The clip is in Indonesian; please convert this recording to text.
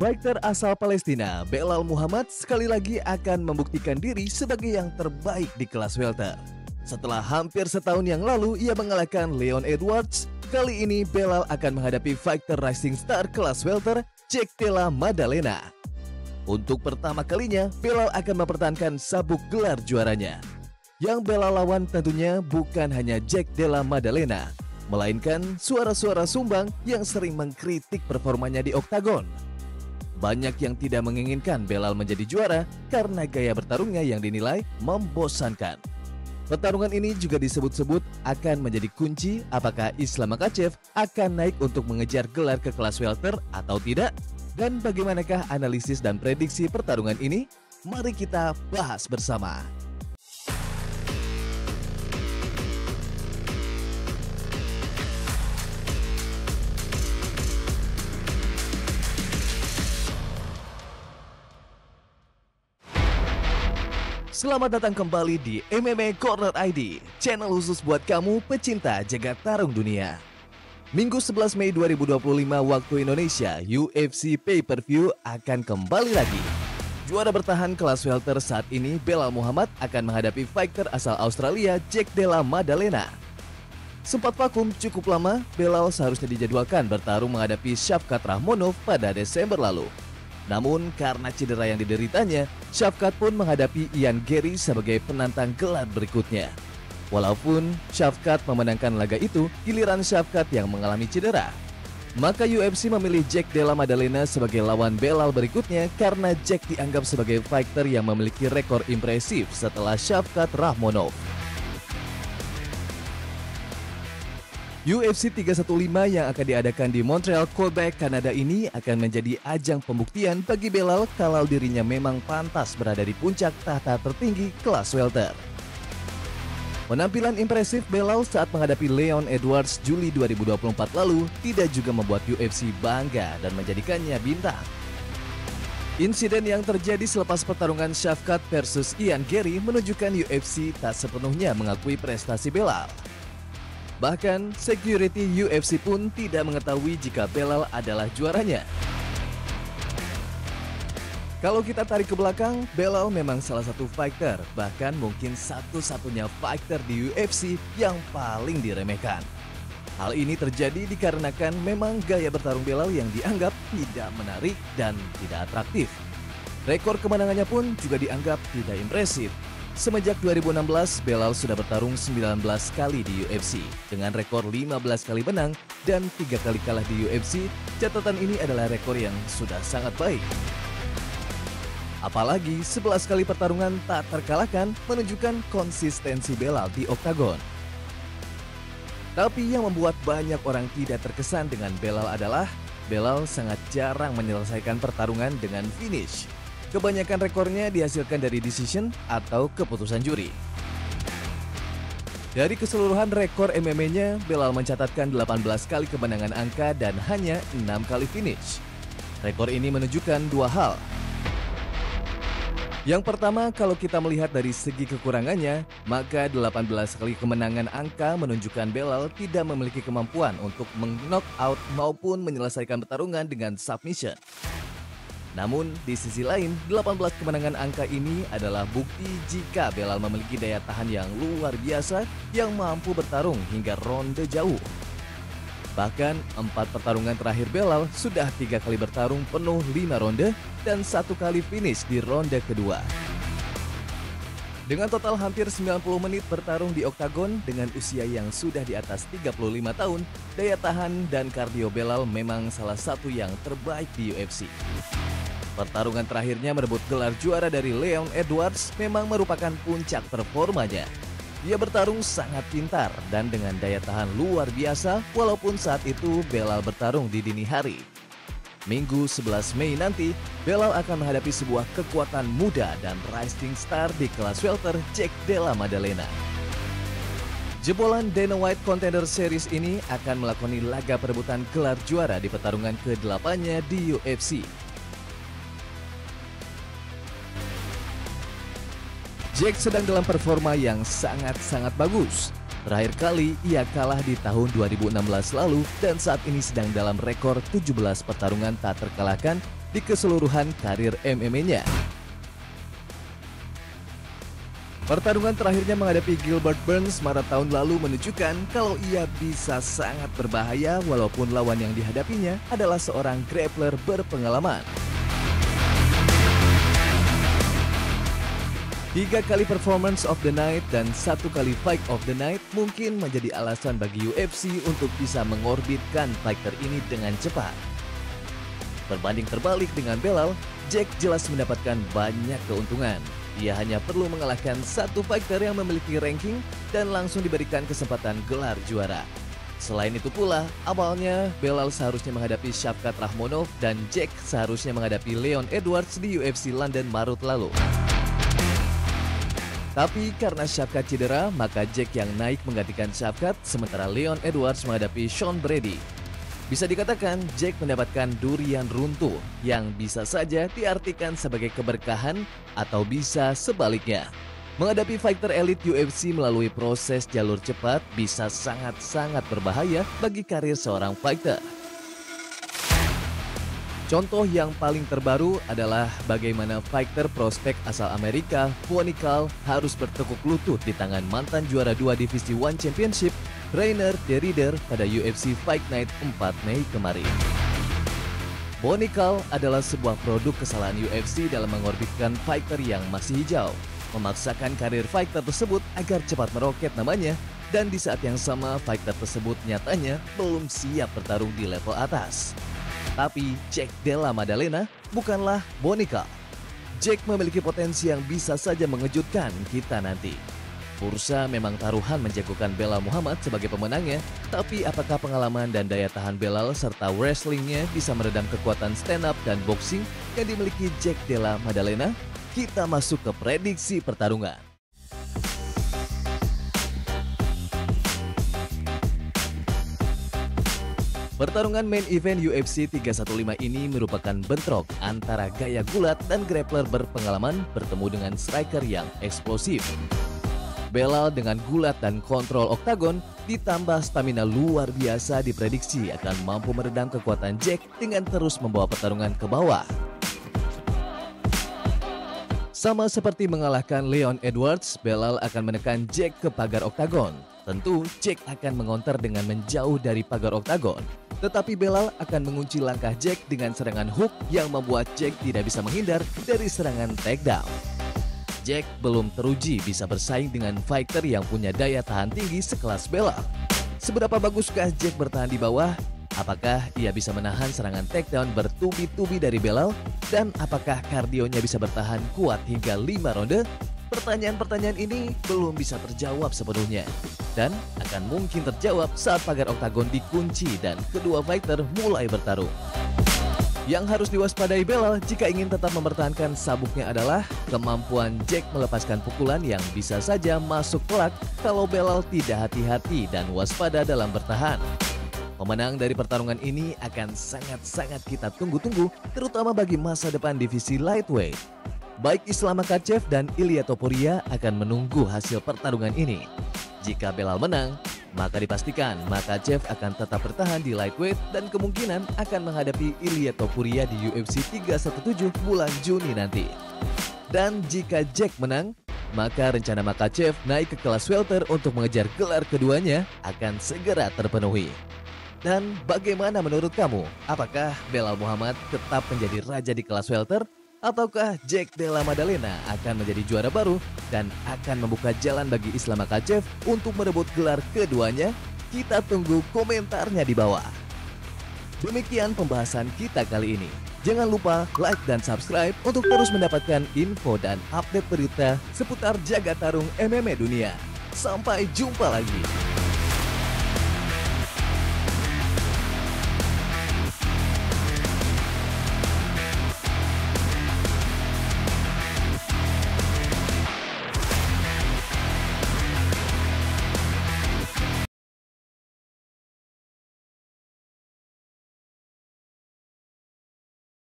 Fighter asal Palestina, Belal Muhammad sekali lagi akan membuktikan diri sebagai yang terbaik di kelas welter. Setelah hampir setahun yang lalu ia mengalahkan Leon Edwards, kali ini Belal akan menghadapi fighter rising star kelas welter Jack Della Maddalena. Untuk pertama kalinya, Belal akan mempertahankan sabuk gelar juaranya. Yang Belal lawan tentunya bukan hanya Jack Della Maddalena, melainkan suara-suara sumbang yang sering mengkritik performanya di oktagon. Banyak yang tidak menginginkan Belal menjadi juara karena gaya bertarungnya yang dinilai membosankan. Pertarungan ini juga disebut-sebut akan menjadi kunci apakah Islam Makhachev akan naik untuk mengejar gelar ke kelas welter atau tidak. Dan bagaimanakah analisis dan prediksi pertarungan ini? Mari kita bahas bersama. Selamat datang kembali di MMA Corner ID, channel khusus buat kamu pecinta jagat tarung dunia. Minggu 11 Mei 2025 waktu Indonesia, UFC Pay-Per-View akan kembali lagi. Juara bertahan kelas welter saat ini, Belal Muhammad akan menghadapi fighter asal Australia Jack Della Maddalena. Sempat vakum cukup lama, Belal seharusnya dijadwalkan bertarung menghadapi Shavkat Rakhmonov pada Desember lalu. Namun karena cedera yang dideritanya, Shavkat pun menghadapi Ian Garry sebagai penantang gelar berikutnya. Walaupun Shavkat memenangkan laga itu, giliran Shavkat yang mengalami cedera. Maka UFC memilih Jack Della Maddalena sebagai lawan Belal berikutnya karena Jack dianggap sebagai fighter yang memiliki rekor impresif setelah Shavkat Rakhmonov. UFC 315 yang akan diadakan di Montreal, Quebec, Kanada ini akan menjadi ajang pembuktian bagi Belal kalau dirinya memang pantas berada di puncak tahta tertinggi kelas welter. Penampilan impresif Belal saat menghadapi Leon Edwards Juli 2024 lalu tidak juga membuat UFC bangga dan menjadikannya bintang. Insiden yang terjadi selepas pertarungan Shavkat versus Ian Garry menunjukkan UFC tak sepenuhnya mengakui prestasi Belal. Bahkan, security UFC pun tidak mengetahui jika Belal adalah juaranya. Kalau kita tarik ke belakang, Belal memang salah satu fighter, bahkan mungkin satu-satunya fighter di UFC yang paling diremehkan. Hal ini terjadi dikarenakan memang gaya bertarung Belal yang dianggap tidak menarik dan tidak atraktif. Rekor kemenangannya pun juga dianggap tidak impresif. Semenjak 2016, Belal sudah bertarung 19 kali di UFC dengan rekor 15 kali menang dan 3 kali kalah di UFC. Catatan ini adalah rekor yang sudah sangat baik. Apalagi 11 kali pertarungan tak terkalahkan menunjukkan konsistensi Belal di oktagon. Tapi yang membuat banyak orang tidak terkesan dengan Belal adalah Belal sangat jarang menyelesaikan pertarungan dengan finish. Kebanyakan rekornya dihasilkan dari decision atau keputusan juri. Dari keseluruhan rekor MMA-nya, Belal mencatatkan 18 kali kemenangan angka dan hanya 6 kali finish. Rekor ini menunjukkan dua hal. Yang pertama, kalau kita melihat dari segi kekurangannya, maka 18 kali kemenangan angka menunjukkan Belal tidak memiliki kemampuan untuk meng-knockout maupun menyelesaikan pertarungan dengan submission. Namun, di sisi lain, 18 kemenangan angka ini adalah bukti jika Belal memiliki daya tahan yang luar biasa yang mampu bertarung hingga ronde jauh. Bahkan, 4 pertarungan terakhir Belal sudah 3 kali bertarung penuh 5 ronde dan 1 kali finish di ronde kedua. Dengan total hampir 90 menit bertarung di oktagon dengan usia yang sudah di atas 35 tahun, daya tahan dan kardio Belal memang salah satu yang terbaik di UFC. Pertarungan terakhirnya merebut gelar juara dari Leon Edwards memang merupakan puncak performanya. Dia bertarung sangat pintar dan dengan daya tahan luar biasa walaupun saat itu Belal bertarung di dini hari. Minggu 11 Mei nanti, Belal akan menghadapi sebuah kekuatan muda dan rising star di kelas welter Jack Della Maddalena. Jebolan Dana White Contender Series ini akan melakoni laga perebutan gelar juara di pertarungan ke-8-nya di UFC. Jack sedang dalam performa yang sangat-sangat bagus. Terakhir kali ia kalah di tahun 2016 lalu dan saat ini sedang dalam rekor 17 pertarungan tak terkalahkan di keseluruhan karir MMA-nya. Pertarungan terakhirnya menghadapi Gilbert Burns Maret tahun lalu menunjukkan kalau ia bisa sangat berbahaya walaupun lawan yang dihadapinya adalah seorang grappler berpengalaman. 3 kali Performance of the Night dan 1 kali Fight of the Night mungkin menjadi alasan bagi UFC untuk bisa mengorbitkan fighter ini dengan cepat. Berbanding terbalik dengan Belal, Jack jelas mendapatkan banyak keuntungan. Ia hanya perlu mengalahkan satu fighter yang memiliki ranking dan langsung diberikan kesempatan gelar juara. Selain itu pula, awalnya Belal seharusnya menghadapi Shavkat Rakhmonov dan Jack seharusnya menghadapi Leon Edwards di UFC London Maret lalu. Tapi karena Shavkat cedera, maka Jack yang naik menggantikan Shavkat, sementara Leon Edwards menghadapi Sean Brady. Bisa dikatakan Jack mendapatkan durian runtuh yang bisa saja diartikan sebagai keberkahan atau bisa sebaliknya. Menghadapi fighter elit UFC melalui proses jalur cepat bisa sangat-sangat berbahaya bagi karir seorang fighter. Contoh yang paling terbaru adalah bagaimana fighter prospek asal Amerika, Bonical, harus bertekuk lutut di tangan mantan juara 2 divisi One Championship, Rainer de Ridder pada UFC Fight Night 4 Mei kemarin. Bonical adalah sebuah produk kesalahan UFC dalam mengorbitkan fighter yang masih hijau, memaksakan karir fighter tersebut agar cepat meroket namanya, dan di saat yang sama fighter tersebut nyatanya belum siap bertarung di level atas. Tapi Jack Della Maddalena bukanlah Bonical. Jack memiliki potensi yang bisa saja mengejutkan kita nanti. Bursa memang taruhan menjagokan Belal Muhammad sebagai pemenangnya, tapi apakah pengalaman dan daya tahan Belal serta wrestlingnya bisa meredam kekuatan stand up dan boxing yang dimiliki Jack Della Maddalena? Kita masuk ke prediksi pertarungan. Pertarungan main event UFC 315 ini merupakan bentrok antara gaya gulat dan grappler berpengalaman bertemu dengan striker yang eksplosif. Belal dengan gulat dan kontrol oktagon ditambah stamina luar biasa diprediksi akan mampu meredam kekuatan Jack dengan terus membawa pertarungan ke bawah. Sama seperti mengalahkan Leon Edwards, Belal akan menekan Jack ke pagar oktagon. Tentu Jack akan mengonter dengan menjauh dari pagar oktagon. Tetapi Belal akan mengunci langkah Jack dengan serangan hook yang membuat Jack tidak bisa menghindar dari serangan takedown. Jack belum teruji bisa bersaing dengan fighter yang punya daya tahan tinggi sekelas Belal. Seberapa baguskah Jack bertahan di bawah? Apakah ia bisa menahan serangan takedown bertubi-tubi dari Belal? Dan apakah kardionya bisa bertahan kuat hingga 5 ronde? Pertanyaan-pertanyaan ini belum bisa terjawab sepenuhnya dan akan mungkin terjawab saat pagar oktagon dikunci dan kedua fighter mulai bertarung. Yang harus diwaspadai Belal jika ingin tetap mempertahankan sabuknya adalah kemampuan Jack melepaskan pukulan yang bisa saja masuk telak kalau Belal tidak hati-hati dan waspada dalam bertahan. Pemenang dari pertarungan ini akan sangat-sangat kita tunggu-tunggu, terutama bagi masa depan divisi lightweight. Baik Islam Makhachev dan Ilia Topuria akan menunggu hasil pertarungan ini. Jika Belal menang, maka dipastikan Makhachev akan tetap bertahan di lightweight dan kemungkinan akan menghadapi Ilia Topuria di UFC 317 bulan Juni nanti. Dan jika Jack menang, maka rencana Makhachev naik ke kelas welter untuk mengejar gelar keduanya akan segera terpenuhi. Dan bagaimana menurut kamu? Apakah Belal Muhammad tetap menjadi raja di kelas welter? Ataukah Jack Della Maddalena akan menjadi juara baru dan akan membuka jalan bagi Islam Makhachev untuk merebut gelar keduanya? Kita tunggu komentarnya di bawah. Demikian pembahasan kita kali ini. Jangan lupa like dan subscribe untuk terus mendapatkan info dan update berita seputar jagat tarung MMA dunia. Sampai jumpa lagi.